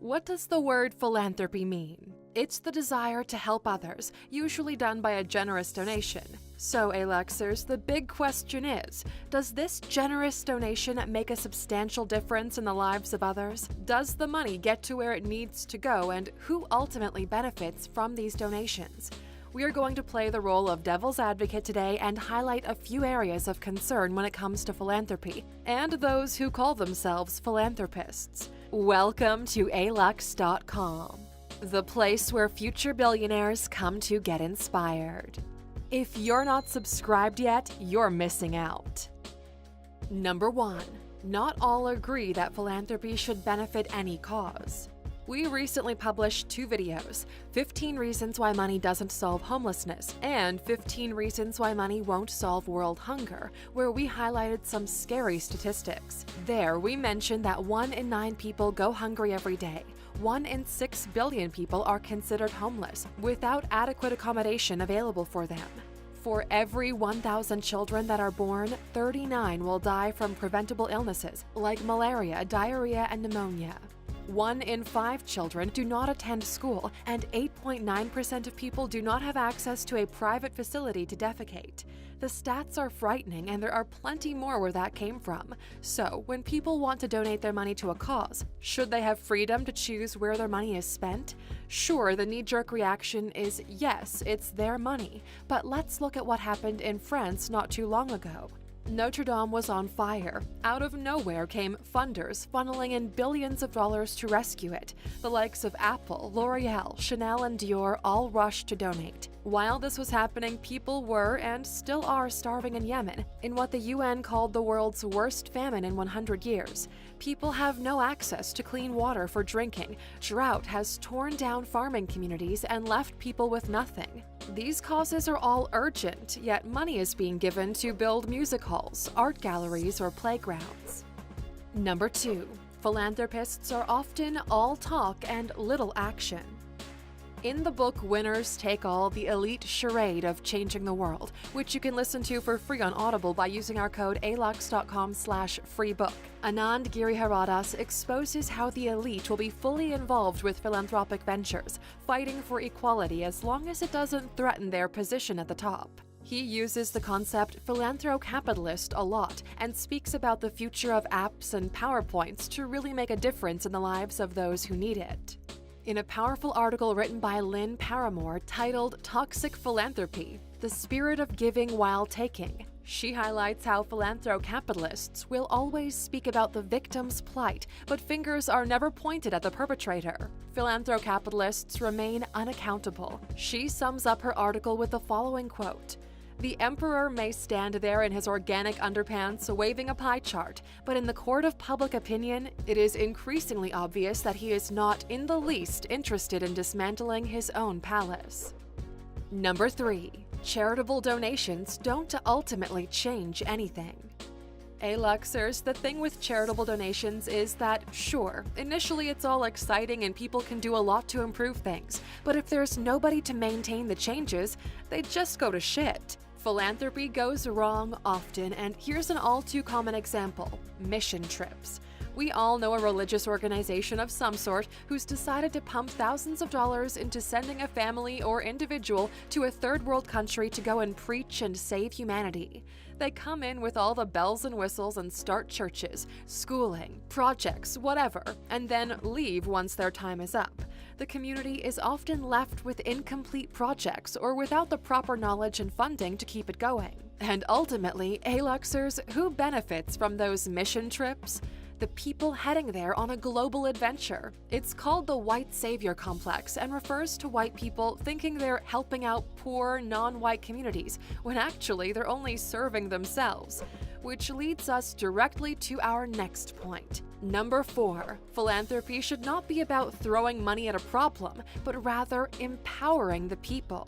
What does the word philanthropy mean? It's the desire to help others, usually done by a generous donation. So, Alexers, the big question is, does this generous donation make a substantial difference in the lives of others? Does the money get to where it needs to go, and who ultimately benefits from these donations? We are going to play the role of devil's advocate today and highlight a few areas of concern when it comes to philanthropy, and those who call themselves philanthropists. Welcome to alux.com, the place where future billionaires come to get inspired. If you're not subscribed yet, you're missing out. Number 1. Not all agree that philanthropy should benefit any cause. We recently published 2 videos, 15 reasons why money doesn't solve homelessness and 15 reasons why money won't solve world hunger, where we highlighted some scary statistics. There, we mentioned that 1 in 9 people go hungry every day. 1 in 6 billion people are considered homeless, without adequate accommodation available for them. For every 1,000 children that are born, 39 will die from preventable illnesses like malaria, diarrhea, and pneumonia. 1 in 5 children do not attend school, and 8.9% of people do not have access to a private facility to defecate. The stats are frightening, and there are plenty more where that came from. So, when people want to donate their money to a cause, should they have freedom to choose where their money is spent? Sure, the knee-jerk reaction is yes, it's their money, but let's look at what happened in France not too long ago. Notre Dame was on fire. Out of nowhere came funders funneling in billions of dollars to rescue it. The likes of Apple, L'Oreal, Chanel, and Dior all rushed to donate. While this was happening, people were and still are starving in Yemen, in what the UN called the world's worst famine in 100 years. People have no access to clean water for drinking. Drought has torn down farming communities and left people with nothing. These causes are all urgent, yet money is being given to build music halls, art galleries, or playgrounds. Number 2. Philanthropists are often all talk and little action. In the book Winners Take All, the elite charade of changing the world, which you can listen to for free on Audible by using our code alux.com/freebook, Anand Giriharadas exposes how the elite will be fully involved with philanthropic ventures, fighting for equality as long as it doesn't threaten their position at the top. He uses the concept philanthrocapitalist a lot and speaks about the future of apps and PowerPoints to really make a difference in the lives of those who need it. In a powerful article written by Lynn Paramore titled Toxic Philanthropy, The Spirit of Giving While Taking, she highlights how philanthrocapitalists will always speak about the victim's plight, but fingers are never pointed at the perpetrator. Philanthrocapitalists remain unaccountable. She sums up her article with the following quote: "The emperor may stand there in his organic underpants waving a pie chart, but in the court of public opinion, it is increasingly obvious that he is not in the least interested in dismantling his own palace." Number 3. Charitable donations don't ultimately change anything. Aluxers, the thing with charitable donations is that, sure, initially it's all exciting and people can do a lot to improve things, but if there's nobody to maintain the changes, they just go to shit. Philanthropy goes wrong often, and here's an all-too-common example: mission trips. We all know a religious organization of some sort who's decided to pump thousands of dollars into sending a family or individual to a third-world country to go and preach and save humanity. They come in with all the bells and whistles and start churches, schooling, projects, whatever, and then leave once their time is up. The community is often left with incomplete projects or without the proper knowledge and funding to keep it going. And ultimately, Aluxers, who benefits from those mission trips? The people heading there on a global adventure. It's called the white savior complex and refers to white people thinking they're helping out poor, non-white communities, when actually they're only serving themselves. Which leads us directly to our next point. Number 4. Philanthropy should not be about throwing money at a problem, but rather empowering the people.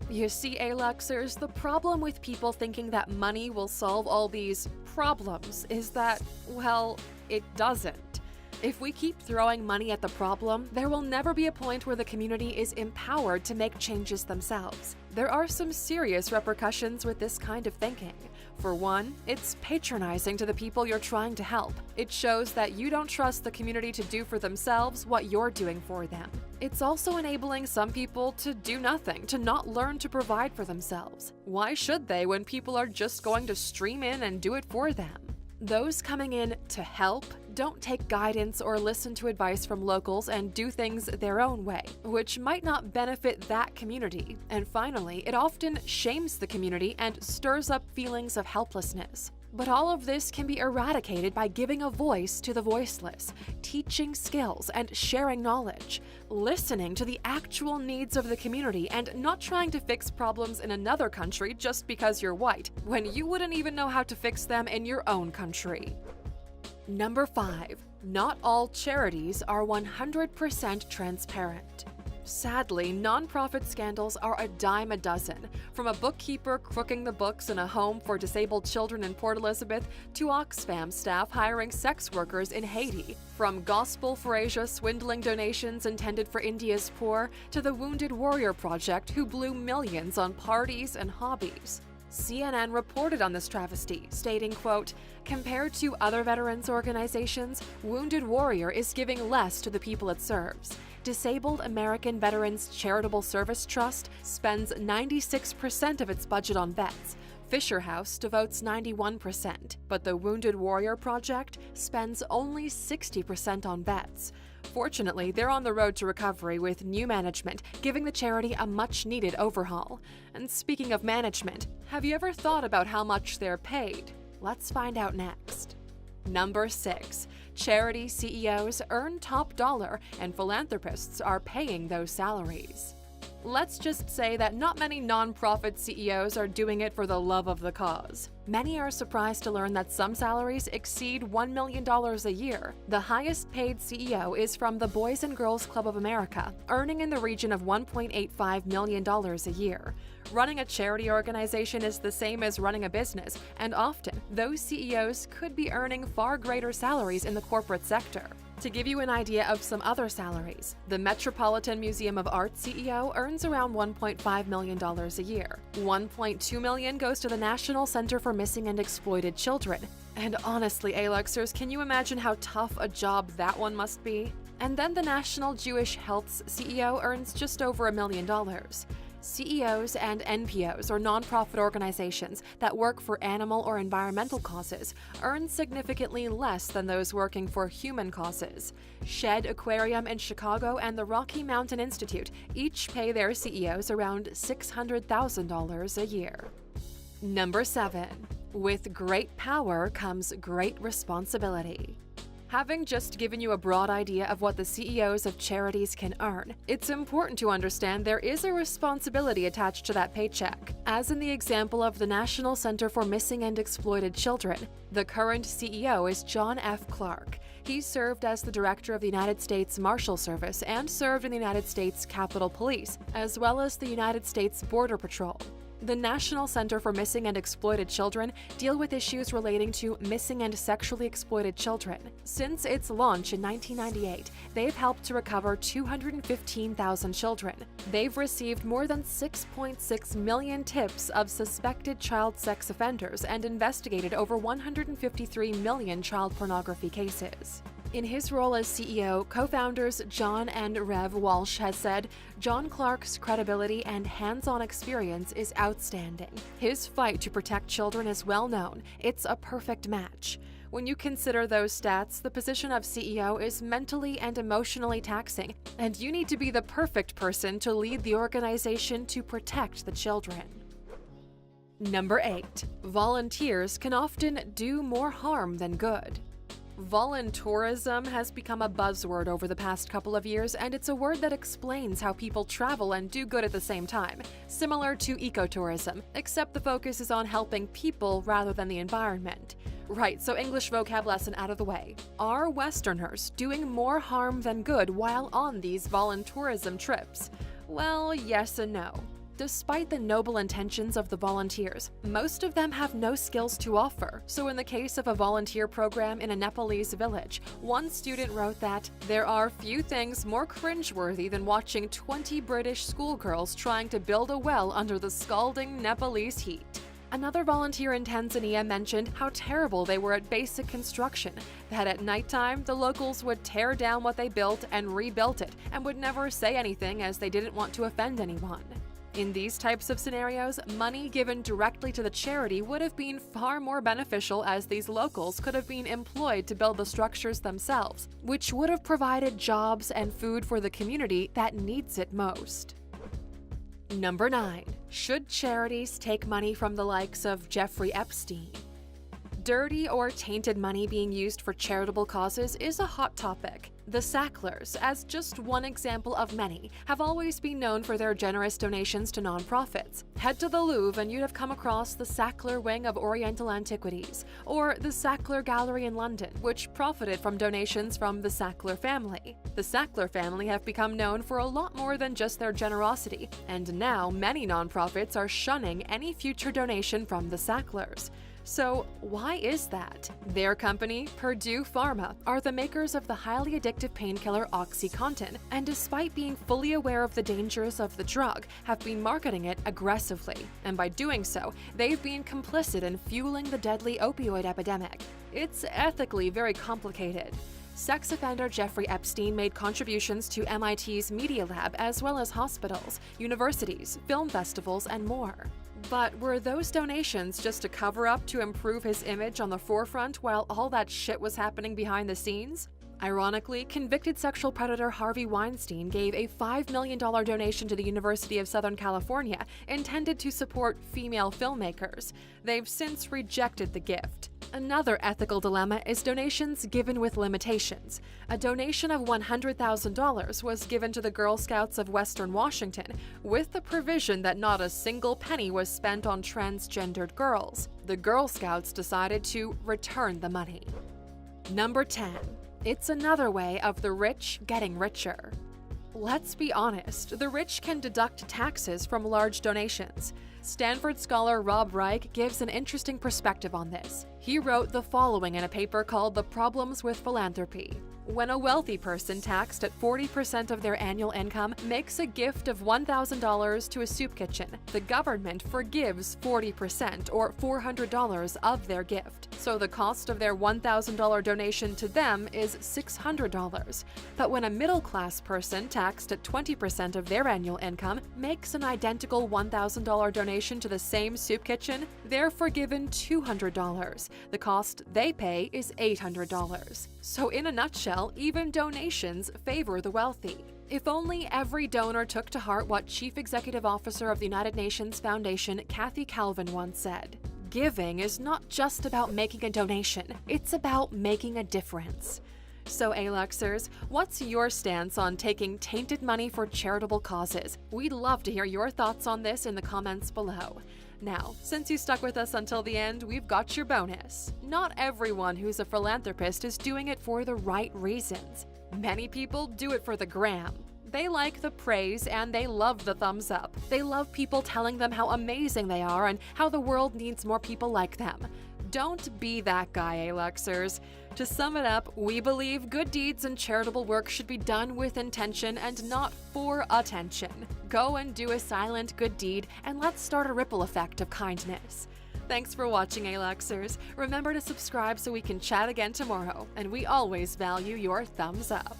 You see, Aluxers, the problem with people thinking that money will solve all these problems is that, well, it doesn't. If we keep throwing money at the problem, there will never be a point where the community is empowered to make changes themselves. There are some serious repercussions with this kind of thinking. For one, it's patronizing to the people you're trying to help. It shows that you don't trust the community to do for themselves what you're doing for them. It's also enabling some people to do nothing, to not learn to provide for themselves. Why should they when people are just going to stream in and do it for them? Those coming in to help don't take guidance or listen to advice from locals and do things their own way, which might not benefit that community. And finally, it often shames the community and stirs up feelings of helplessness. But all of this can be eradicated by giving a voice to the voiceless, teaching skills and sharing knowledge, listening to the actual needs of the community and not trying to fix problems in another country just because you're white, when you wouldn't even know how to fix them in your own country. Number 5. Not all charities are 100% transparent. Sadly, nonprofit scandals are a dime a dozen, from a bookkeeper crooking the books in a home for disabled children in Port Elizabeth to Oxfam staff hiring sex workers in Haiti, from Gospel for Asia swindling donations intended for India's poor to the Wounded Warrior Project who blew millions on parties and hobbies. CNN reported on this travesty, stating, quote, "Compared to other veterans organizations, Wounded Warrior is giving less to the people it serves. Disabled American Veterans Charitable Service Trust spends 96% of its budget on vets. Fisher House devotes 91%, but the Wounded Warrior Project spends only 60% on vets. Fortunately, they're on the road to recovery with new management, giving the charity a much-needed overhaul. And speaking of management, have you ever thought about how much they're paid? Let's find out next. Number 6. Charity CEOs earn top dollar, and philanthropists are paying those salaries. Let's just say that not many nonprofit CEOs are doing it for the love of the cause. Many are surprised to learn that some salaries exceed $1 million a year. The highest paid CEO is from the Boys and Girls Club of America, earning in the region of $1.85 million a year. Running a charity organization is the same as running a business, and often those CEOs could be earning far greater salaries in the corporate sector. To give you an idea of some other salaries, the Metropolitan Museum of Art CEO earns around $1.5 million a year. $1.2 million goes to the National Center for Missing and Exploited Children. And honestly, Aluxers, can you imagine how tough a job that one must be? And then the National Jewish Health's CEO earns just over $1 million. CEOs and NPOs, or nonprofit organizations that work for animal or environmental causes, earn significantly less than those working for human causes. Shed Aquarium in Chicago and the Rocky Mountain Institute each pay their CEOs around $600,000 a year. Number 7. With great power comes great responsibility. Having just given you a broad idea of what the CEOs of charities can earn, it's important to understand there is a responsibility attached to that paycheck. As in the example of the National Center for Missing and Exploited Children, the current CEO is John F. Clark. He served as the director of the United States Marshal Service and served in the United States Capitol Police, as well as the United States Border Patrol. The National Center for Missing and Exploited Children deal with issues relating to missing and sexually exploited children. Since its launch in 1998, they've helped to recover 215,000 children. They've received more than 6.6 million tips of suspected child sex offenders and investigated over 153 million child pornography cases. In his role as CEO, co-founders John and Rev Walsh has said, John Clark's credibility and hands-on experience is outstanding. His fight to protect children is well known. It's a perfect match. When you consider those stats, the position of CEO is mentally and emotionally taxing, and you need to be the perfect person to lead the organization to protect the children. Number 8. Volunteers can often do more harm than good. Voluntourism has become a buzzword over the past couple of years, and it's a word that explains how people travel and do good at the same time, similar to ecotourism, except the focus is on helping people rather than the environment. Right, so English vocab lesson out of the way. Are Westerners doing more harm than good while on these voluntourism trips? Well, yes and no. Despite the noble intentions of the volunteers, most of them have no skills to offer. So in the case of a volunteer program in a Nepalese village, one student wrote that, "There are few things more cringeworthy than watching 20 British schoolgirls trying to build a well under the scalding Nepalese heat." Another volunteer in Tanzania mentioned how terrible they were at basic construction, that at nighttime the locals would tear down what they built and rebuilt it, and would never say anything as they didn't want to offend anyone. In these types of scenarios, money given directly to the charity would have been far more beneficial, as these locals could have been employed to build the structures themselves, which would have provided jobs and food for the community that needs it most. Number 9. Should charities take money from the likes of Jeffrey Epstein? Dirty or tainted money being used for charitable causes is a hot topic. The Sacklers, as just one example of many, have always been known for their generous donations to nonprofits. Head to the Louvre and you'd have come across the Sackler Wing of Oriental Antiquities, or the Sackler Gallery in London, which profited from donations from the Sackler family. The Sackler family have become known for a lot more than just their generosity, and now many nonprofits are shunning any future donation from the Sacklers. So why is that? Their company, Purdue Pharma, are the makers of the highly addictive painkiller OxyContin, and despite being fully aware of the dangers of the drug, have been marketing it aggressively. And by doing so, they've been complicit in fueling the deadly opioid epidemic. It's ethically very complicated. Sex offender Jeffrey Epstein made contributions to MIT's Media Lab, as well as hospitals, universities, film festivals, and more. But were those donations just a cover-up to improve his image on the forefront while all that shit was happening behind the scenes? Ironically, convicted sexual predator Harvey Weinstein gave a $5 million donation to the University of Southern California intended to support female filmmakers. They've since rejected the gift. Another ethical dilemma is donations given with limitations. A donation of $100,000 was given to the Girl Scouts of Western Washington, with the provision that not a single penny was spent on transgendered girls. The Girl Scouts decided to return the money. Number 10. It's another way of the rich getting richer. Let's be honest, the rich can deduct taxes from large donations. Stanford scholar Rob Reich gives an interesting perspective on this. He wrote the following in a paper called The Problems with Philanthropy. When a wealthy person taxed at 40% of their annual income makes a gift of $1,000 to a soup kitchen, the government forgives 40% or $400 of their gift. So the cost of their $1,000 donation to them is $600. But when a middle-class person taxed at 20% of their annual income makes an identical $1,000 donation to the same soup kitchen, they're forgiven $200. The cost they pay is $800. So in a nutshell, even donations favor the wealthy. If only every donor took to heart what Chief Executive Officer of the United Nations Foundation, Kathy Calvin, once said. Giving is not just about making a donation, it's about making a difference. So Aluxers, what's your stance on taking tainted money for charitable causes? We'd love to hear your thoughts on this in the comments below. Now, since you stuck with us until the end, we've got your bonus. Not everyone who's a philanthropist is doing it for the right reasons. Many people do it for the gram. They like the praise and they love the thumbs up. They love people telling them how amazing they are and how the world needs more people like them. Don't be that guy, Aluxers. To sum it up, we believe good deeds and charitable work should be done with intention and not for attention. Go and do a silent good deed, and let's start a ripple effect of kindness. Thanks for watching, Aluxers. Remember to subscribe so we can chat again tomorrow, and we always value your thumbs up.